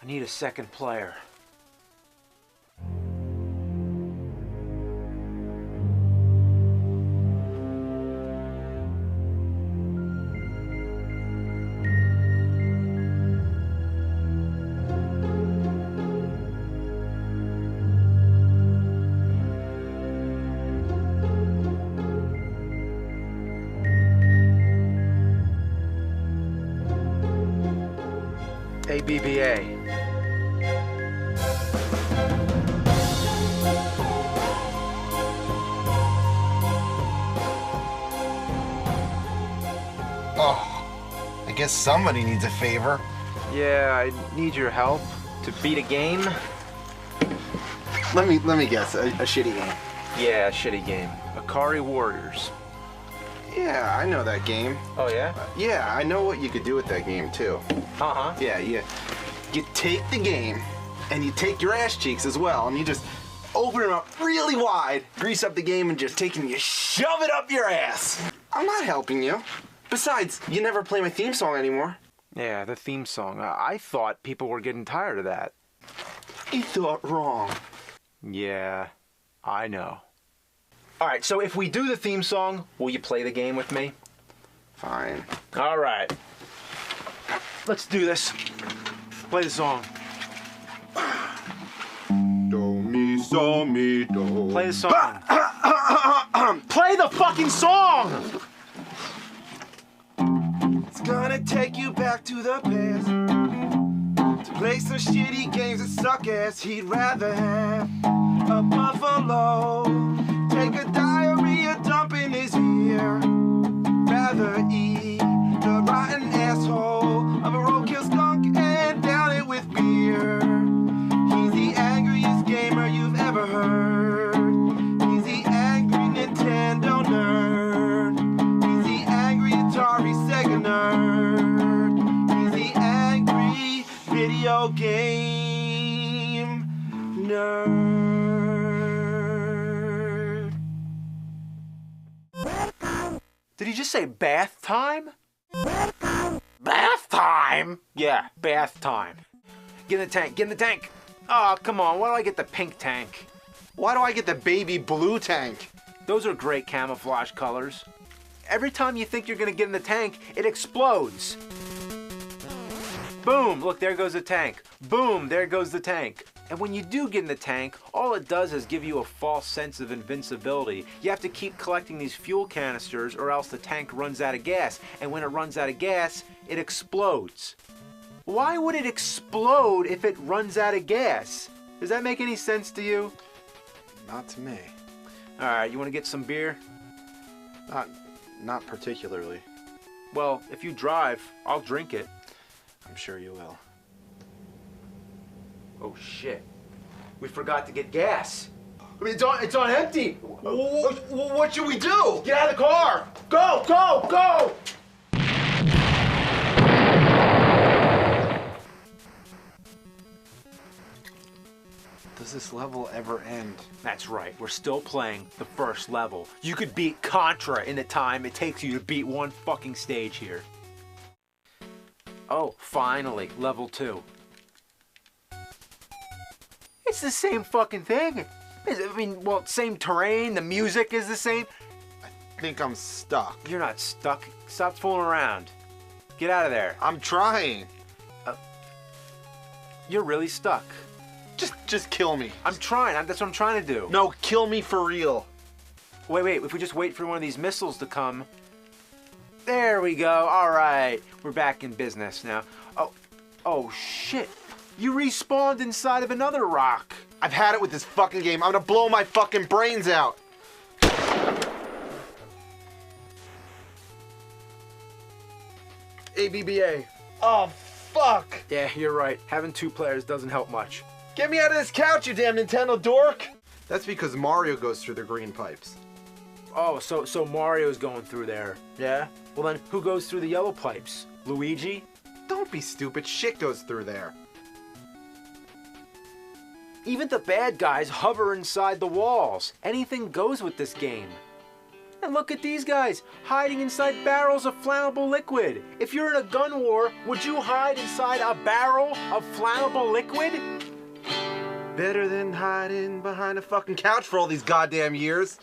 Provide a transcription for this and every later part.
I need a second player. ABBA. Oh, I guess somebody needs a favor. Yeah, I need your help to beat a game. Let me guess, a shitty game. Yeah, a shitty game. Akari Warriors. Yeah, I know that game. Oh, yeah? Yeah, I know what you could do with that game too. Uh-huh. Yeah. You take the game, and you take your ass cheeks as well, and you just open them up really wide, grease up the game, and just take and you shove it up your ass. I'm not helping you. Besides, you never play my theme song anymore. Yeah, the theme song. I thought people were getting tired of that. You thought wrong. Yeah, I know. All right, so if we do the theme song, will you play the game with me? Fine. All right. Let's do this. Play the song. Do, mi, so, mi, do. Play the song. Play the fucking song! It's gonna take you back to the past to play some shitty games that suck ass. He'd rather have a buffalo take a diarrhea dump in his ear. Rather eat the rotten asshole of a roadkill skunk and down it with beer. He's the angriest gamer you've ever heard. He's the angry Nintendo nerd. He's the angry Atari Sega nerd. He's the angry video game nerd. Did he just say bath time? Bath time? Yeah, bath time. Get in the tank, get in the tank. Oh, come on, why do I get the pink tank? Why do I get the baby blue tank? Those are great camouflage colors. Every time you think you're gonna get in the tank, it explodes. Boom, look, there goes the tank. Boom, there goes the tank. And when you do get in the tank, all it does is give you a false sense of invincibility. You have to keep collecting these fuel canisters or else the tank runs out of gas. And when it runs out of gas, it explodes. Why would it explode if it runs out of gas? Does that make any sense to you? Not to me. All right, you want to get some beer? Not particularly. Well, if you drive, I'll drink it. I'm sure you will. Oh shit. We forgot to get gas. I mean, it's on empty. What should we do? Get out of the car. Go, go, go. Does this level ever end? That's right. We're still playing the first level. You could beat Contra in the time it takes you to beat one fucking stage here. Oh, finally, level 2. It's the same fucking thing. I mean, well, same terrain, the music is the same. I think I'm stuck. You're not stuck. Stop fooling around. Get out of there. I'm trying. You're really stuck. Just kill me. I'm trying. That's what I'm trying to do. No, kill me for real. Wait. If we just wait for one of these missiles to come. There we go. All right. We're back in business now. Oh, shit. You respawned inside of another rock. I've had it with this fucking game. I'm gonna blow my fucking brains out. ABBA. Oh, fuck. Yeah, you're right. Having 2 players doesn't help much. Get me out of this couch, you damn Nintendo dork. That's because Mario goes through the green pipes. Oh, so Mario's going through there. Yeah? Well then, who goes through the yellow pipes? Luigi? Don't be stupid. Shit goes through there. Even the bad guys hover inside the walls. Anything goes with this game. And look at these guys, hiding inside barrels of flammable liquid. If you're in a gun war, would you hide inside a barrel of flammable liquid? Better than hiding behind a fucking couch for all these goddamn years.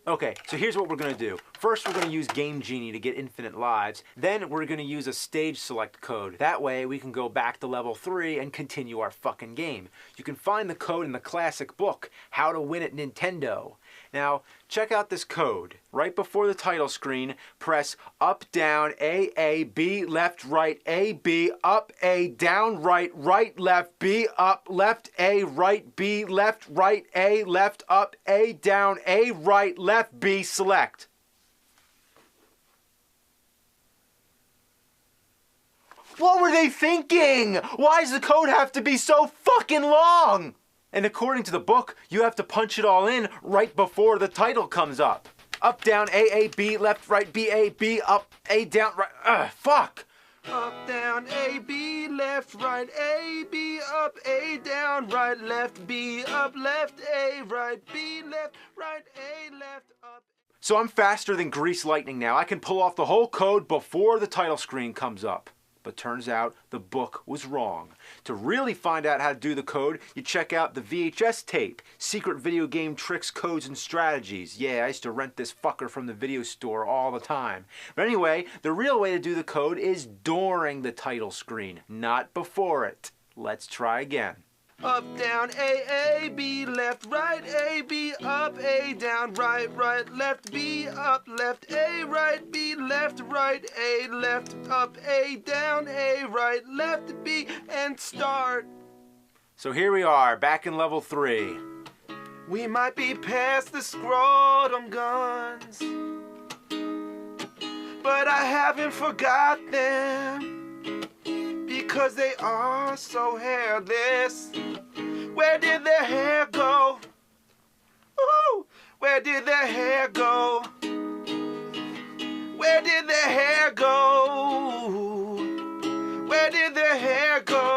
Okay, so here's what we're gonna do. First, we're gonna use Game Genie to get infinite lives. Then we're gonna use a stage select code. That way, we can go back to level 3 and continue our fucking game. You can find the code in the classic book, How to Win at Nintendo. Now, check out this code. Right before the title screen, press up, down, A, B, left, right, A, B, up, A, down, right, right, left, B, up, left, A, right, B, left, right, A, left, up, A, down, A, right, left, B, select. What were they thinking? Why does the code have to be so fucking long? And according to the book, you have to punch it all in right before the title comes up. Up, down, A, B, left, right, B, up, A, down, right, fuck! Up, down, A, B, left, right, A, B, up, A, down, right, left, B, up, left, A, right, B, left, right, A, left, up. So I'm faster than Grease Lightning now. I can pull off the whole code before the title screen comes up. But turns out the book was wrong. To really find out how to do the code, you check out the VHS tape, Secret Video Game Tricks, Codes, and Strategies. Yeah, I used to rent this fucker from the video store all the time. But anyway, the real way to do the code is during the title screen, not before it. Let's try again. Up, down, A, B, left, right, A, B, up, A, down, right, right, left, B, up, left, A, right, B, left, right, A, left, up, A, down, A, right, left, B, and start. So here we are, back in level 3. We might be past the scrotum guns, but I haven't forgot them. Because they are so hairless. Where did their hair go? Ooh, where did their hair go? Where did their hair go? Where did their hair go?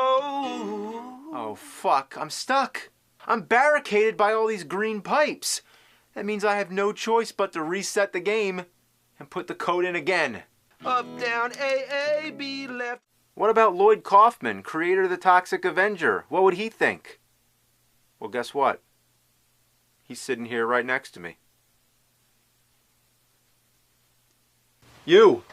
Oh fuck, I'm stuck. I'm barricaded by all these green pipes. That means I have no choice but to reset the game and put the code in again. Up, down, A, B, left. What about Lloyd Kaufman, creator of the Toxic Avenger? What would he think? Well, guess what? He's sitting here right next to me. You!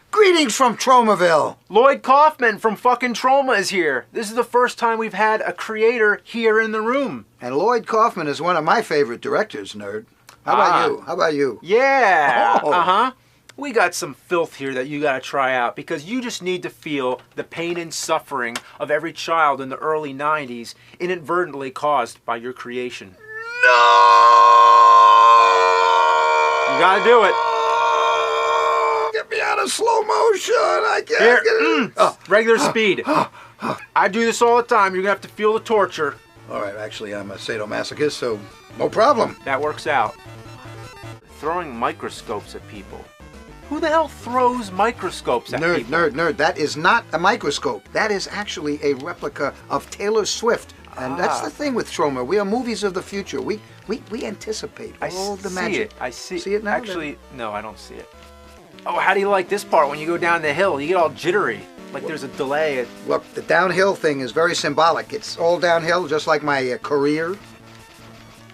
Greetings from Tromaville. Lloyd Kaufman from fucking Trauma is here. This is the first time we've had a creator here in the room. And Lloyd Kaufman is one of my favorite directors, nerd. How about you? How about you? Yeah! Oh. Uh-huh. We got some filth here that you gotta try out because you just need to feel the pain and suffering of every child in the early 90s inadvertently caused by your creation. No! You gotta do it. Get me out of slow motion. I can't Here, get it. regular speed. I do this all the time. You're gonna have to feel the torture. All right, actually, I'm a sadomasochist, so no problem. That works out. Throwing microscopes at people. Who the hell throws microscopes at people? Nerd. That is not a microscope. That is actually a replica of Taylor Swift. And that's the thing with Troma. We are movies of the future. We anticipate all the magic. I see it. See it now? Actually, no, I don't see it. Oh, how do you like this part when you go down the hill? You get all jittery. Like there's a delay. Look, the downhill thing is very symbolic. It's all downhill, just like my career.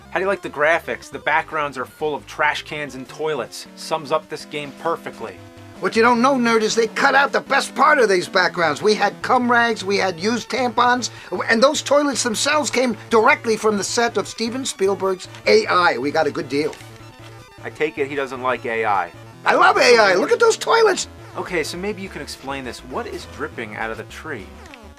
How do you like the graphics? The backgrounds are full of trash cans and toilets. Sums up this game perfectly. What you don't know, nerd, is they cut out the best part of these backgrounds. We had cum rags, we had used tampons, and those toilets themselves came directly from the set of Steven Spielberg's AI. We got a good deal. I take it he doesn't like AI. I love AI. Look at those toilets. Okay, so maybe you can explain this. What is dripping out of the tree?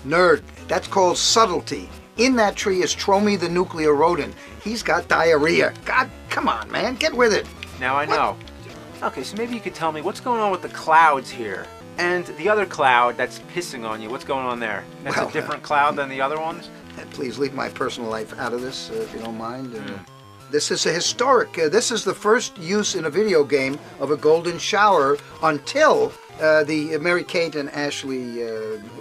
Nerd, that's called subtlety. In that tree is Tromy the nuclear rodent. He's got diarrhea. God, come on, man, get with it. Now I know. Okay, so maybe you could tell me what's going on with the clouds here. And the other cloud that's pissing on you, what's going on there? That's Well, a different cloud than the other ones? Please leave my personal life out of this, if you don't mind. This is a historic, this is the first use in a video game of a golden shower until the Mary-Kate and Ashley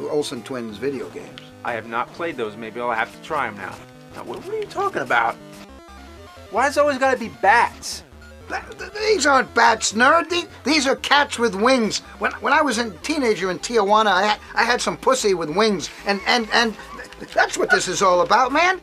Olsen twins video games. I have not played those. Maybe I'll have to try them now. Now, what are you talking about? Why has it always got to be bats? These aren't bats, nerd. These are cats with wings. When I was a teenager in Tijuana, I had some pussy with wings, and that's what this is all about, man.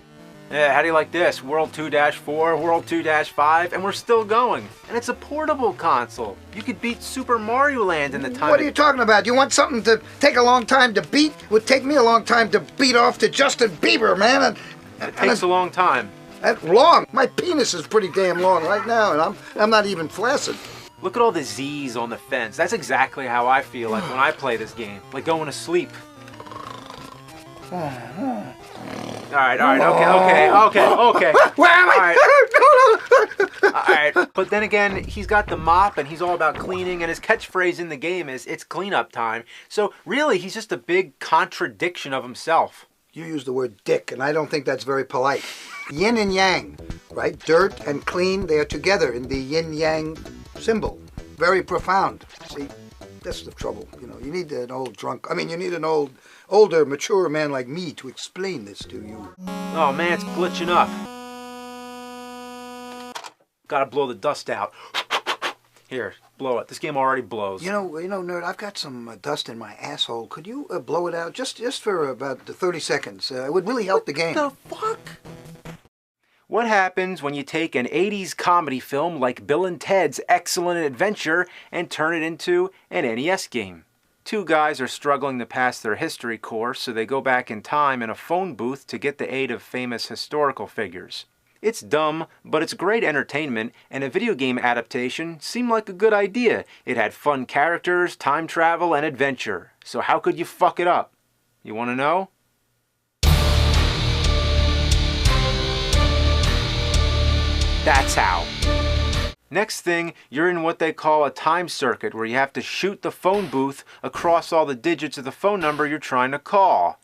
Yeah, how do you like this? World 2-4, World 2-5, and we're still going. And it's a portable console. You could beat Super Mario Land in the time. What are you talking about? You want something to take a long time to beat? It would take me a long time to beat off to Justin Bieber, man. It takes a long time. That's long. My penis is pretty damn long right now, and I'm not even flaccid. Look at all the Z's on the fence. That's exactly how I feel like when I play this game. Like going to sleep. Alright, okay. Where am I? Alright, but then again, he's got the mop and he's all about cleaning, and his catchphrase in the game is, "It's cleanup time." So really, he's just a big contradiction of himself. You use the word dick, and I don't think that's very polite. Yin and yang, right? Dirt and clean, they are together in the yin-yang symbol. Very profound. See, that's the trouble. You know, you need an old drunk. I mean, you need an older, mature man like me to explain this to you. Oh man, it's glitching up. Gotta blow the dust out. Here, blow it. This game already blows. You know, nerd, I've got some dust in my asshole. Could you blow it out just for about 30 seconds? It would really help the game. What the fuck? What happens when you take an 80s comedy film like Bill and Ted's Excellent Adventure and turn it into an NES game? Two guys are struggling to pass their history course, so they go back in time in a phone booth to get the aid of famous historical figures. It's dumb, but it's great entertainment, and a video game adaptation seemed like a good idea. It had fun characters, time travel, and adventure. So how could you fuck it up? You want to know? That's how. Next thing, you're in what they call a time circuit, where you have to shoot the phone booth across all the digits of the phone number you're trying to call.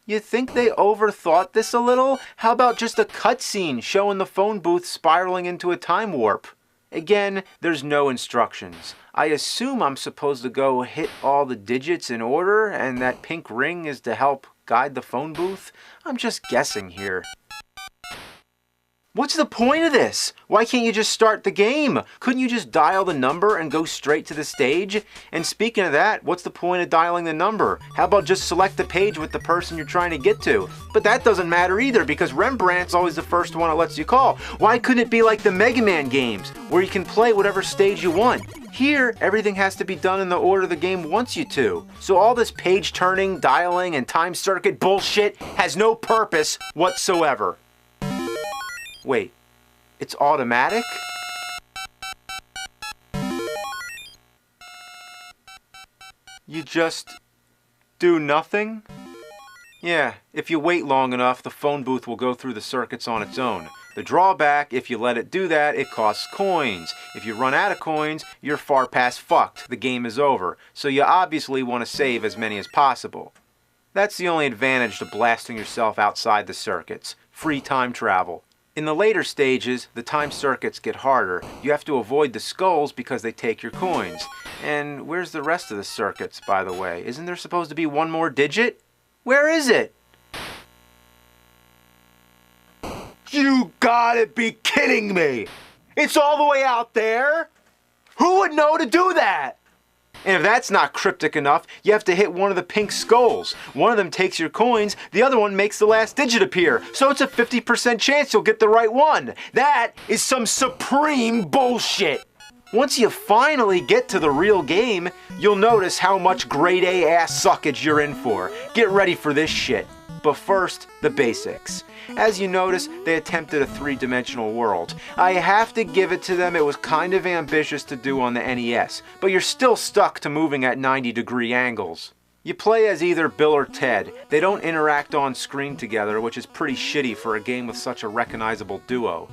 You think they overthought this a little? How about just a cutscene showing the phone booth spiraling into a time warp? Again, there's no instructions. I assume I'm supposed to go hit all the digits in order, and that pink ring is to help guide the phone booth? I'm just guessing here. What's the point of this? Why can't you just start the game? Couldn't you just dial the number and go straight to the stage? And speaking of that, what's the point of dialing the number? How about just select the page with the person you're trying to get to? But that doesn't matter either, because Rembrandt's always the first one it lets you call. Why couldn't it be like the Mega Man games, where you can play whatever stage you want? Here, everything has to be done in the order the game wants you to. So all this page turning, dialing, and time circuit bullshit has no purpose whatsoever. Wait, it's automatic? You just do nothing? Yeah, if you wait long enough, the phone booth will go through the circuits on its own. The drawback, if you let it do that, it costs coins. If you run out of coins, you're far past fucked. The game is over. So you obviously want to save as many as possible. That's the only advantage to blasting yourself outside the circuits. Free time travel. In the later stages, the time circuits get harder. You have to avoid the skulls because they take your coins. And where's the rest of the circuits, by the way? Isn't there supposed to be one more digit? Where is it? You gotta be kidding me! It's all the way out there? Who would know to do that? And if that's not cryptic enough, you have to hit one of the pink skulls. One of them takes your coins, the other one makes the last digit appear. So it's a 50% chance you'll get the right one. That is some supreme bullshit. Once you finally get to the real game, you'll notice how much grade A ass suckage you're in for. Get ready for this shit. But first, the basics. As you notice, they attempted a three-dimensional world. I have to give it to them, it was kind of ambitious to do on the NES, but you're still stuck to moving at 90-degree angles. You play as either Bill or Ted. They don't interact on screen together, which is pretty shitty for a game with such a recognizable duo.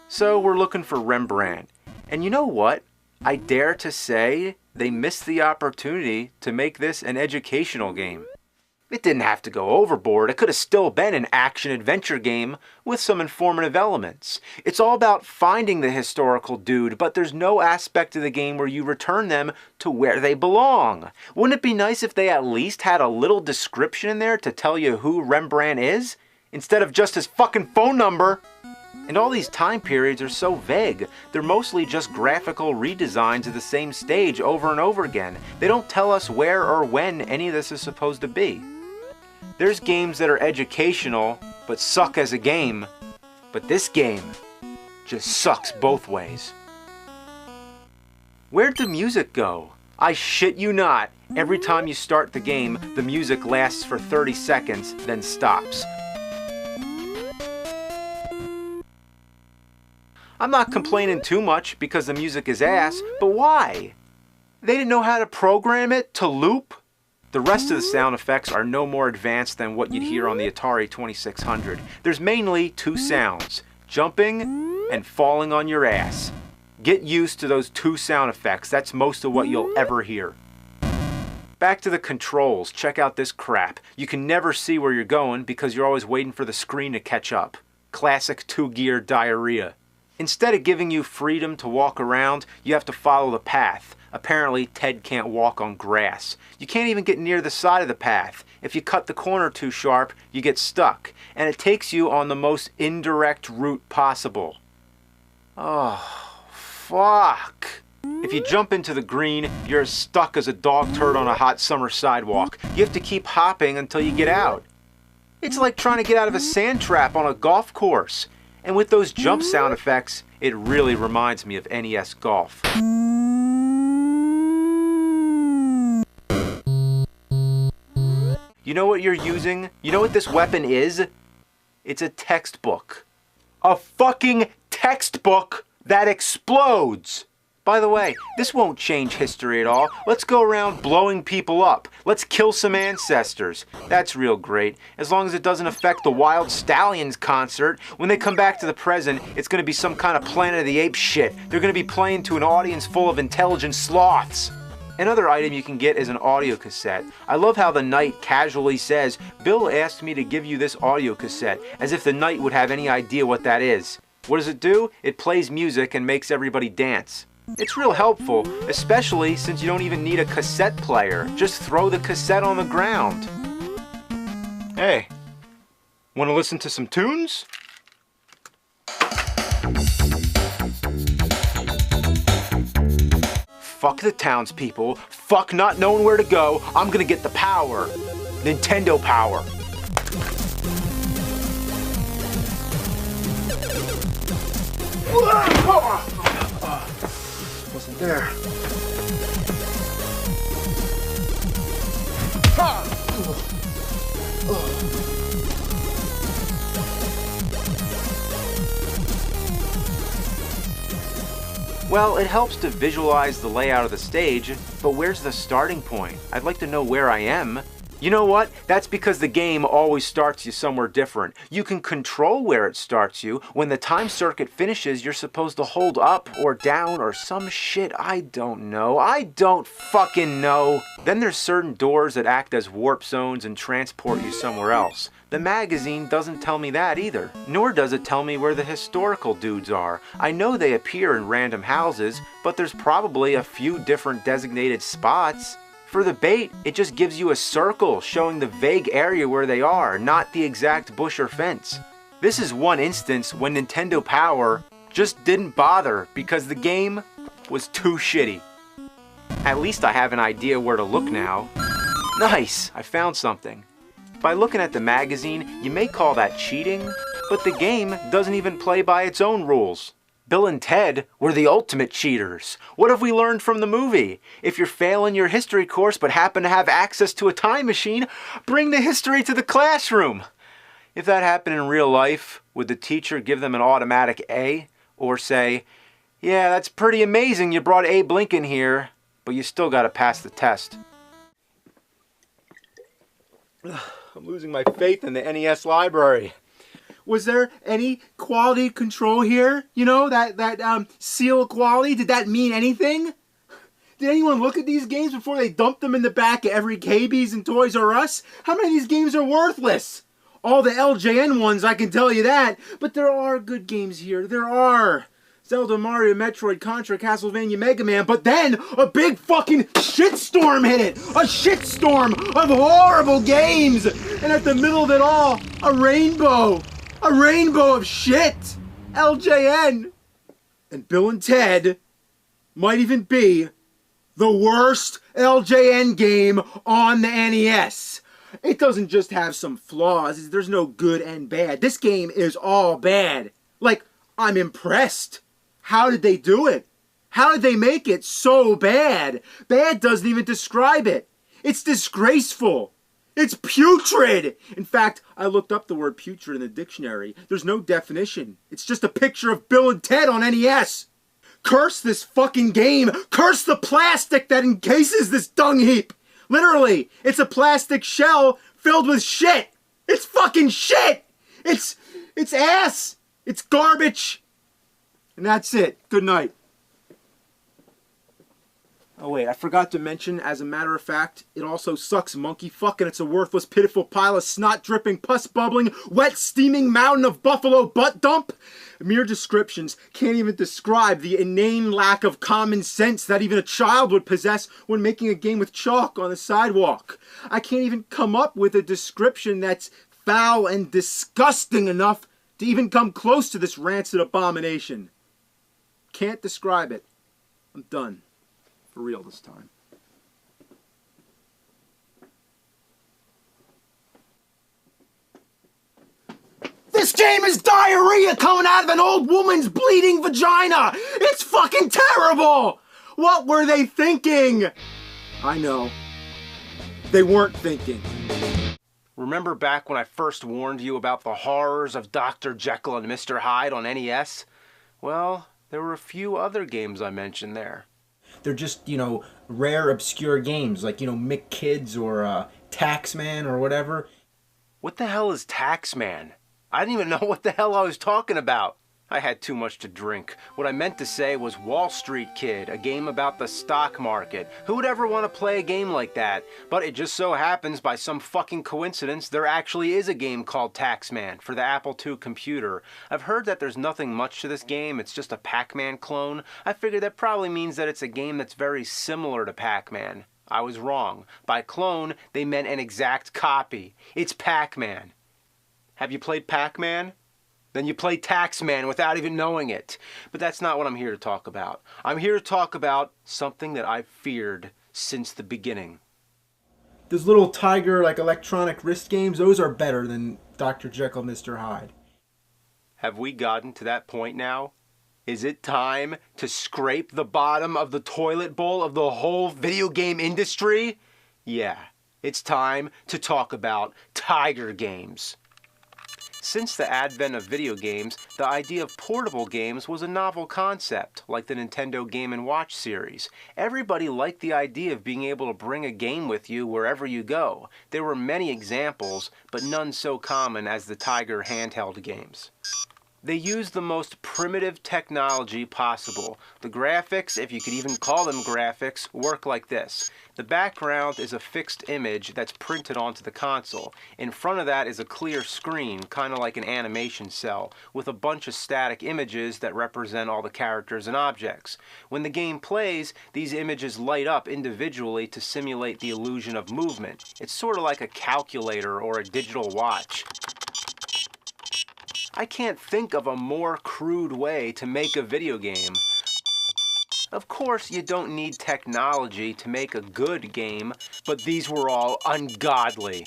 So we're looking for Rembrandt. And you know what? I dare to say they missed the opportunity to make this an educational game. It didn't have to go overboard. It could have still been an action-adventure game with some informative elements. It's all about finding the historical dude, but there's no aspect of the game where you return them to where they belong. Wouldn't it be nice if they at least had a little description in there to tell you who Rembrandt is, instead of just his fucking phone number? And all these time periods are so vague. They're mostly just graphical redesigns of the same stage over and over again. They don't tell us where or when any of this is supposed to be. There's games that are educational, but suck as a game. But this game just sucks both ways. Where'd the music go? I shit you not. Every time you start the game, the music lasts for 30 seconds, then stops. I'm not complaining too much because the music is ass, but why? They didn't know how to program it to loop? The rest of the sound effects are no more advanced than what you'd hear on the Atari 2600. There's mainly two sounds, jumping and falling on your ass. Get used to those two sound effects, that's most of what you'll ever hear. Back to the controls, check out this crap. You can never see where you're going because you're always waiting for the screen to catch up. Classic two-gear diarrhea. Instead of giving you freedom to walk around, you have to follow the path. Apparently, Ted can't walk on grass. You can't even get near the side of the path. If you cut the corner too sharp, you get stuck. And it takes you on the most indirect route possible. Oh, fuck. If you jump into the green, you're as stuck as a dog turd on a hot summer sidewalk. You have to keep hopping until you get out. It's like trying to get out of a sand trap on a golf course. And with those jump sound effects, it really reminds me of NES Golf. You know what you're using? You know what this weapon is? It's a textbook. A fucking textbook that explodes! By the way, this won't change history at all. Let's go around blowing people up. Let's kill some ancestors. That's real great. As long as it doesn't affect the Wild Stallions concert. When they come back to the present, it's going to be some kind of Planet of the Apes shit. They're going to be playing to an audience full of intelligent sloths. Another item you can get is an audio cassette. I love how the knight casually says, "Bill asked me to give you this audio cassette," as if the knight would have any idea what that is. What does it do? It plays music and makes everybody dance. It's real helpful, especially since you don't even need a cassette player. Just throw the cassette on the ground. Hey, want to listen to some tunes? Fuck the townspeople. Fuck not knowing where to go. I'm gonna get the power. Nintendo power. Wasn't there. Well, it helps to visualize the layout of the stage, but where's the starting point? I'd like to know where I am. You know what? That's because the game always starts you somewhere different. You can control where it starts you. When the time circuit finishes, you're supposed to hold up or down or some shit. I don't know. I don't fucking know. Then there's certain doors that act as warp zones and transport you somewhere else. The magazine doesn't tell me that either. Nor does it tell me where the historical dudes are. I know they appear in random houses, but there's probably a few different designated spots. For the bait, it just gives you a circle showing the vague area where they are, not the exact bush or fence. This is one instance when Nintendo Power just didn't bother because the game was too shitty. At least I have an idea where to look now. Nice, I found something. By looking at the magazine, you may call that cheating, but the game doesn't even play by its own rules. Bill and Ted were the ultimate cheaters. What have we learned from the movie? If you're failing your history course but happen to have access to a time machine, bring the history to the classroom. If that happened in real life, would the teacher give them an automatic A? Or say, "Yeah, that's pretty amazing you brought Abe Lincoln here, but you still gotta pass the test." I'm losing my faith in the NES library. Was there any quality control here? You know, that seal quality, did that mean anything? Did anyone look at these games before they dumped them in the back of every KB's and Toys R Us? How many of these games are worthless? All the LJN ones, I can tell you that. But there are good games here. There are. Zelda, Mario, Metroid, Contra, Castlevania, Mega Man, but then a big fucking shitstorm hit it! A shitstorm of horrible games! And at the middle of it all, a rainbow! A rainbow of shit! LJN and Bill and Ted might even be the worst LJN game on the NES. It doesn't just have some flaws. There's no good and bad. This game is all bad. Like, I'm impressed. How did they do it? How did they make it so bad? Bad doesn't even describe it. It's disgraceful. It's putrid. In fact, I looked up the word putrid in the dictionary. There's no definition. It's just a picture of Bill and Ted on NES. Curse this fucking game. Curse the plastic that encases this dung heap. Literally, it's a plastic shell filled with shit. It's fucking shit. It's ass. It's garbage. And that's it. Good night. Oh wait, I forgot to mention, as a matter of fact, it also sucks monkey fuck, and it's a worthless, pitiful pile of snot dripping, pus bubbling, wet, steaming mountain of buffalo butt dump. Mere descriptions can't even describe the inane lack of common sense that even a child would possess when making a game with chalk on the sidewalk. I can't even come up with a description that's foul and disgusting enough to even come close to this rancid abomination. Can't describe it. I'm done. For real this time. This game is diarrhea coming out of an old woman's bleeding vagina! It's fucking terrible! What were they thinking? I know. They weren't thinking. Remember back when I first warned you about the horrors of Dr. Jekyll and Mr. Hyde on NES? Well, there were a few other games I mentioned there. They're just, rare, obscure games, like, Mick Kids or Taxman or whatever. What the hell is Taxman? I didn't even know what the hell I was talking about. I had too much to drink. What I meant to say was Wall Street Kid, a game about the stock market. Who would ever want to play a game like that? But it just so happens, by some fucking coincidence, there actually is a game called Taxman for the Apple II computer. I've heard that there's nothing much to this game, it's just a Pac-Man clone. I figured that probably means that it's a game that's very similar to Pac-Man. I was wrong. By clone, they meant an exact copy. It's Pac-Man. Have you played Pac-Man? Then you play Taxman without even knowing it. But that's not what I'm here to talk about. I'm here to talk about something that I've feared since the beginning. Those little Tiger, electronic wrist games, those are better than Dr. Jekyll, Mr. Hyde. Have we gotten to that point now? Is it time to scrape the bottom of the toilet bowl of the whole video game industry? Yeah, it's time to talk about Tiger games. Since the advent of video games, the idea of portable games was a novel concept, like the Nintendo Game & Watch series. Everybody liked the idea of being able to bring a game with you wherever you go. There were many examples, but none so common as the Tiger handheld games. They used the most primitive technology possible. The graphics, if you could even call them graphics, work like this. The background is a fixed image that's printed onto the console. In front of that is a clear screen, kind of like an animation cell, with a bunch of static images that represent all the characters and objects. When the game plays, these images light up individually to simulate the illusion of movement. It's sort of like a calculator or a digital watch. I can't think of a more crude way to make a video game. Of course, you don't need technology to make a good game, but these were all ungodly.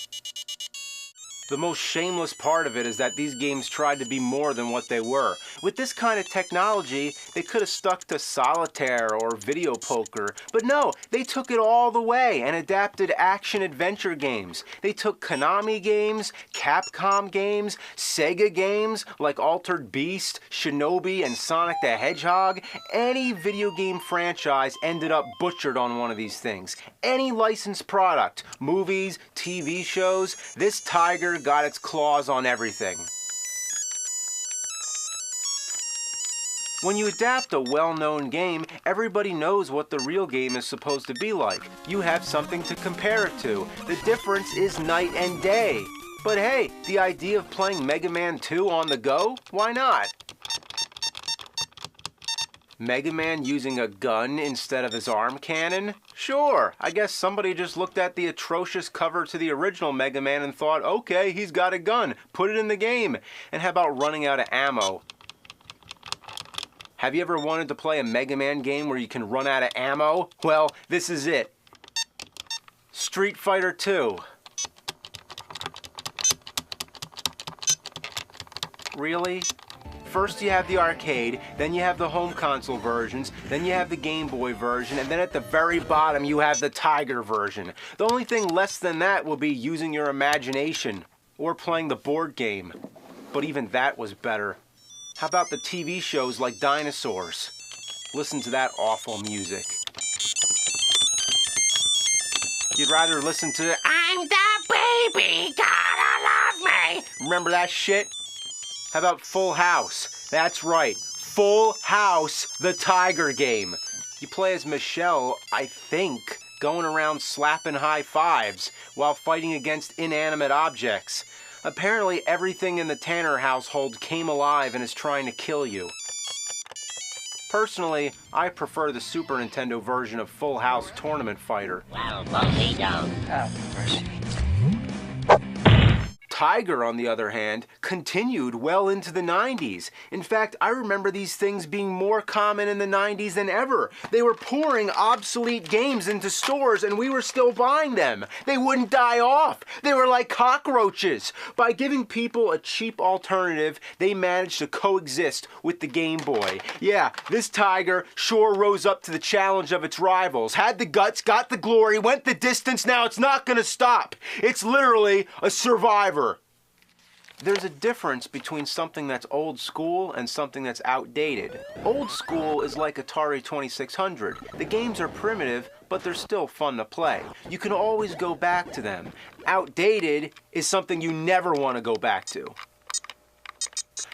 The most shameless part of it is that these games tried to be more than what they were. With this kind of technology, they could have stuck to solitaire or video poker, but no, they took it all the way and adapted action-adventure games. They took Konami games, Capcom games, Sega games like Altered Beast, Shinobi, and Sonic the Hedgehog. Any video game franchise ended up butchered on one of these things. Any licensed product, movies, TV shows, this Tiger got its claws on everything. When you adapt a well-known game, everybody knows what the real game is supposed to be like. You have something to compare it to. The difference is night and day. But hey, the idea of playing Mega Man 2 on the go? Why not? Mega Man using a gun instead of his arm cannon? Sure, I guess somebody just looked at the atrocious cover to the original Mega Man and thought, okay, he's got a gun, put it in the game. And how about running out of ammo? Have you ever wanted to play a Mega Man game where you can run out of ammo? Well, this is it. Street Fighter 2. Really? First you have the arcade, then you have the home console versions, then you have the Game Boy version, and then at the very bottom you have the Tiger version. The only thing less than that will be using your imagination or playing the board game. But even that was better. How about the TV shows like Dinosaurs? Listen to that awful music. You'd rather listen to I'm the baby, gotta love me. Remember that shit? How about Full House? That's right, Full House, the Tiger game. You play as Michelle, I think, going around slapping high fives while fighting against inanimate objects. Apparently everything in the Tanner household came alive and is trying to kill you. Personally, I prefer the Super Nintendo version of Full House Tournament Fighter. Well, Bully don't. Oh, mercy. Tiger, on the other hand, continued well into the 90s. In fact, I remember these things being more common in the 90s than ever. They were pouring obsolete games into stores and we were still buying them. They wouldn't die off. They were like cockroaches. By giving people a cheap alternative, they managed to coexist with the Game Boy. Yeah, this Tiger sure rose up to the challenge of its rivals. Had the guts, got the glory, went the distance, now it's not gonna stop. It's literally a survivor. There's a difference between something that's old school and something that's outdated. Old school is like Atari 2600. The games are primitive, but they're still fun to play. You can always go back to them. Outdated is something you never want to go back to.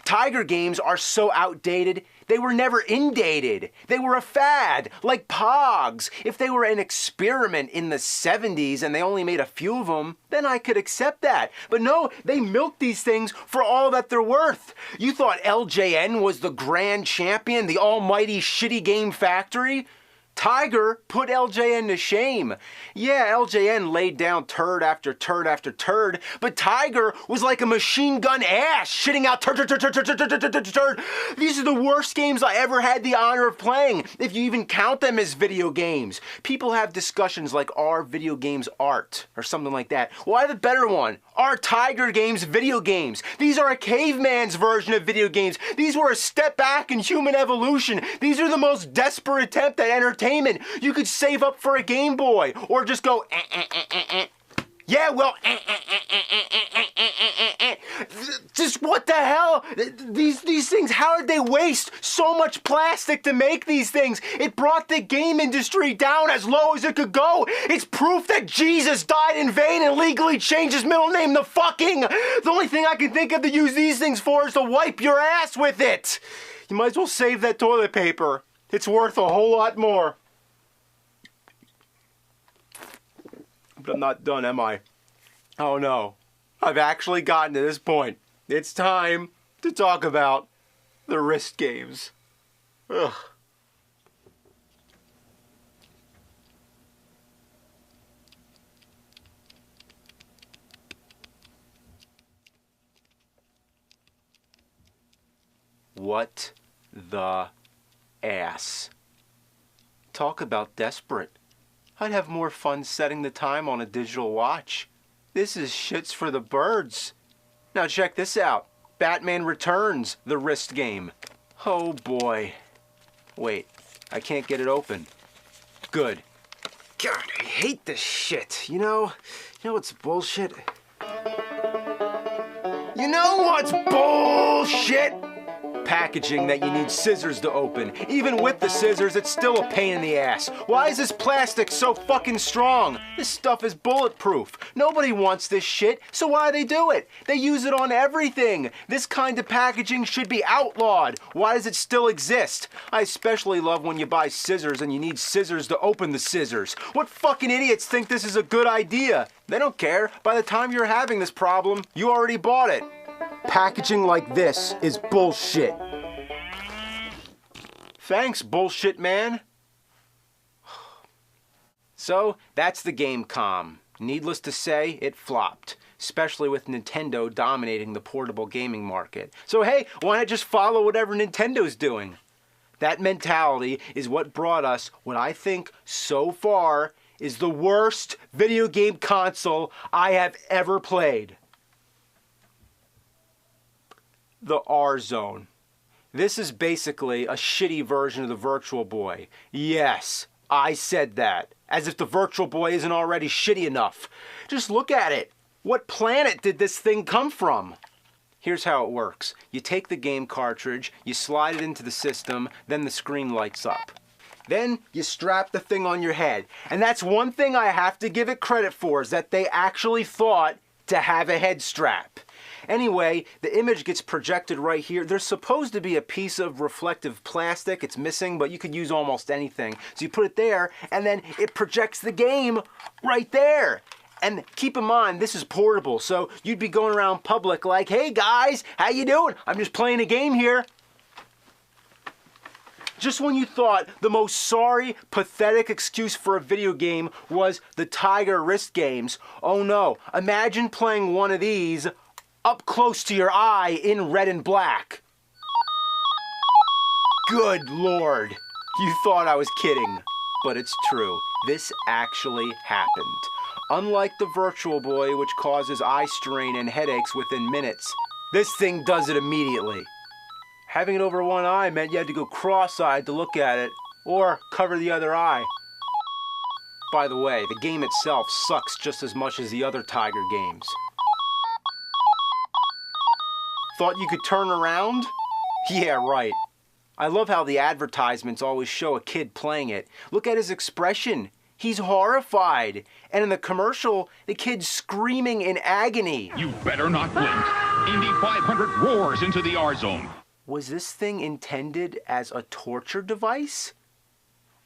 Tiger games are so outdated, they were never indated. They were a fad, like Pogs. If they were an experiment in the 70s and they only made a few of them, then I could accept that. But no, they milked these things for all that they're worth. You thought LJN was the grand champion, the almighty shitty game factory? Tiger put LJN to shame. Yeah, LJN laid down turd after turd after turd, but Tiger was like a machine gun ass, shitting out turd. These are the worst games I ever had the honor of playing, if you even count them as video games. People have discussions like, are video games art? Or something like that. Well, I have a better one. Are Tiger games video games? These are a caveman's version of video games. These were a step back in human evolution. These are the most desperate attempt at entertainment. You could save up for a Game Boy, or just go Yeah, well, just what the hell? These things, how did they waste so much plastic to make these things? It brought the game industry down as low as it could go. It's proof that Jesus died in vain and legally changed his middle name to fucking. The only thing I can think of to use these things for is to wipe your ass with it. You might as well save that toilet paper. It's worth a whole lot more. But I'm not done, am I? Oh no. I've actually gotten to this point. It's time to talk about the wrist games. Ugh. What the ass? Talk about desperate. I'd have more fun setting the time on a digital watch. This is shits for the birds. Now check this out. Batman Returns, the wrist game. Oh boy. Wait, I can't get it open. Good. God, I hate this shit. You know what's bullshit? You know what's bullshit? Packaging that you need scissors to open. Even with the scissors, it's still a pain in the ass. Why is this plastic so fucking strong? This stuff is bulletproof. Nobody wants this shit, so why do they do it? They use it on everything. This kind of packaging should be outlawed. Why does it still exist? I especially love when you buy scissors and you need scissors to open the scissors. What fucking idiots think this is a good idea? They don't care. By the time you're having this problem, you already bought it. Packaging like this is bullshit. Thanks, bullshit man. So, that's the Gamecom. Needless to say, it flopped, especially with Nintendo dominating the portable gaming market. So hey, why not just follow whatever Nintendo's doing? That mentality is what brought us what I think so far is the worst video game console I have ever played. The R-Zone. This is basically a shitty version of the Virtual Boy. Yes, I said that. As if the Virtual Boy isn't already shitty enough. Just look at it. What planet did this thing come from? Here's how it works. You take the game cartridge, you slide it into the system, then the screen lights up. Then you strap the thing on your head. And that's one thing I have to give it credit for, is that they actually thought to have a head strap. Anyway, the image gets projected right here. There's supposed to be a piece of reflective plastic. It's missing, but you could use almost anything. So you put it there, and then it projects the game right there. And keep in mind, this is portable, so you'd be going around public like, hey guys, how you doing? I'm just playing a game here. Just when you thought the most sorry, pathetic excuse for a video game was the Tiger wrist games, oh no, imagine playing one of these up close to your eye in red and black. Good Lord, you thought I was kidding, but it's true. This actually happened. Unlike the Virtual Boy, which causes eye strain and headaches within minutes, this thing does it immediately. Having it over one eye meant you had to go cross-eyed to look at it, or cover the other eye. By the way, the game itself sucks just as much as the other Tiger games. Thought you could turn around? Yeah, right. I love how the advertisements always show a kid playing it. Look at his expression. He's horrified. And in the commercial, the kid's screaming in agony. You better not blink. Indy 500 roars into the R-Zone. Was this thing intended as a torture device?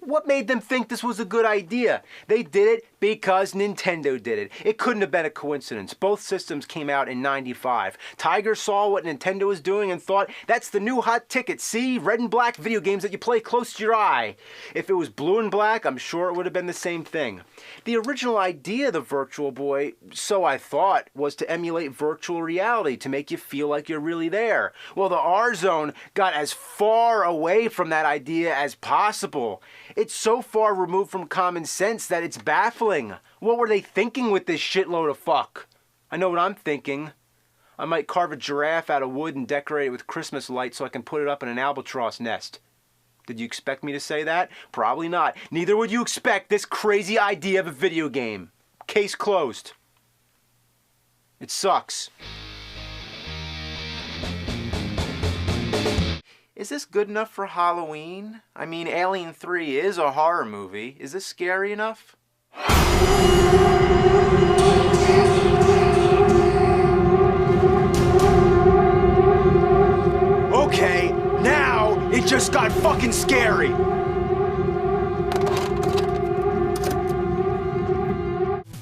What made them think this was a good idea? They did it because Nintendo did it. It couldn't have been a coincidence. Both systems came out in '95. Tiger saw what Nintendo was doing and thought, that's the new hot ticket. See? Red and black video games that you play close to your eye. If it was blue and black, I'm sure it would have been the same thing. The original idea of the Virtual Boy, so I thought, was to emulate virtual reality to make you feel like you're really there. Well, the R-Zone got as far away from that idea as possible. It's so far removed from common sense that it's baffling. What were they thinking with this shitload of fuck? I know what I'm thinking. I might carve a giraffe out of wood and decorate it with Christmas lights so I can put it up in an albatross nest. Did you expect me to say that? Probably not. Neither would you expect this crazy idea of a video game. Case closed. It sucks. Is this good enough for Halloween? I mean, Alien 3 is a horror movie. Is this scary enough? Okay, now it just got fucking scary.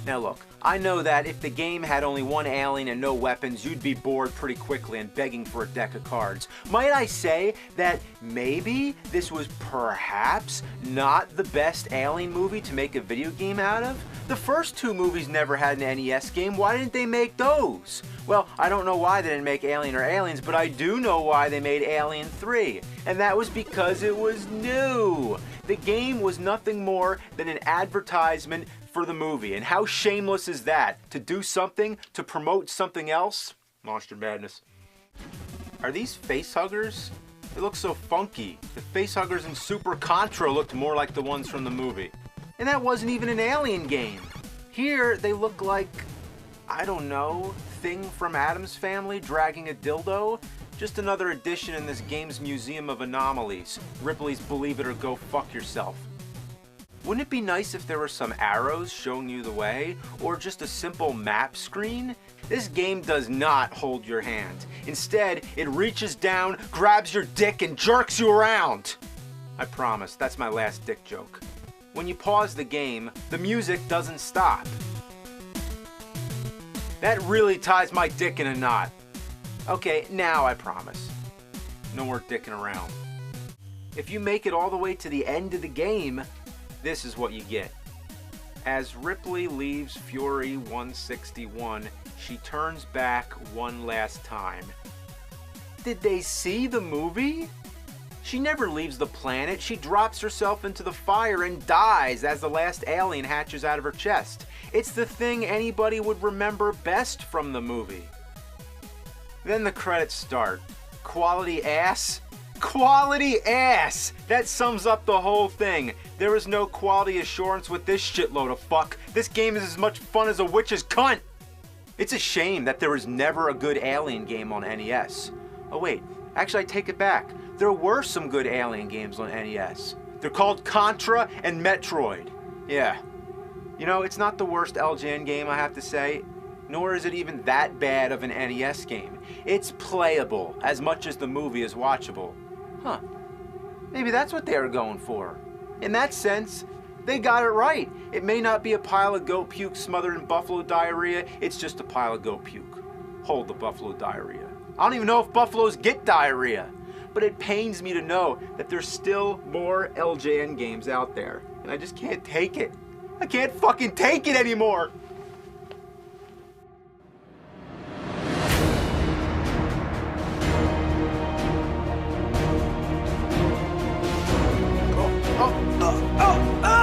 Now look, I know that if the game had only one alien and no weapons, you'd be bored pretty quickly and begging for a deck of cards. Might I say that maybe this was perhaps not the best Alien movie to make a video game out of? The first two movies never had an NES game. Why didn't they make those? Well, I don't know why they didn't make Alien or Aliens, but I do know why they made Alien 3. And that was because it was new. The game was nothing more than an advertisement for the movie. And how shameless is that? To do something, to promote something else? Monster Madness. Are these face huggers? They look so funky. The face huggers in Super Contra looked more like the ones from the movie. And that wasn't even an Alien game. Here, they look like, I don't know, Thing from Addams Family dragging a dildo. Just another addition in this game's museum of anomalies. Ripley's Believe It or Go Fuck Yourself. Wouldn't it be nice if there were some arrows showing you the way, or just a simple map screen? This game does not hold your hand. Instead, it reaches down, grabs your dick, and jerks you around. I promise, that's my last dick joke. When you pause the game, the music doesn't stop. That really ties my dick in a knot. Okay, now I promise. No more dicking around. If you make it all the way to the end of the game, this is what you get. As Ripley leaves Fury 161, she turns back one last time. Did they see the movie? She never leaves the planet. She drops herself into the fire and dies as the last alien hatches out of her chest. It's the thing anybody would remember best from the movie. Then the credits start. Quality ass? Quality ass! That sums up the whole thing. There is no quality assurance with this shitload of fuck. This game is as much fun as a witch's cunt! It's a shame that there was never a good Alien game on NES. Oh wait, actually I take it back. There were some good Alien games on NES. They're called Contra and Metroid. Yeah. You know, it's not the worst LJN game, I have to say, nor is it even that bad of an NES game. It's playable as much as the movie is watchable. Huh. Maybe that's what they were going for. In that sense, they got it right. It may not be a pile of goat puke smothered in buffalo diarrhea, it's just a pile of goat puke. Hold the buffalo diarrhea. I don't even know if buffaloes get diarrhea. But it pains me to know that there's still more LJN games out there. And I just can't take it. I can't fucking take it anymore. Oh, oh, oh, oh, oh!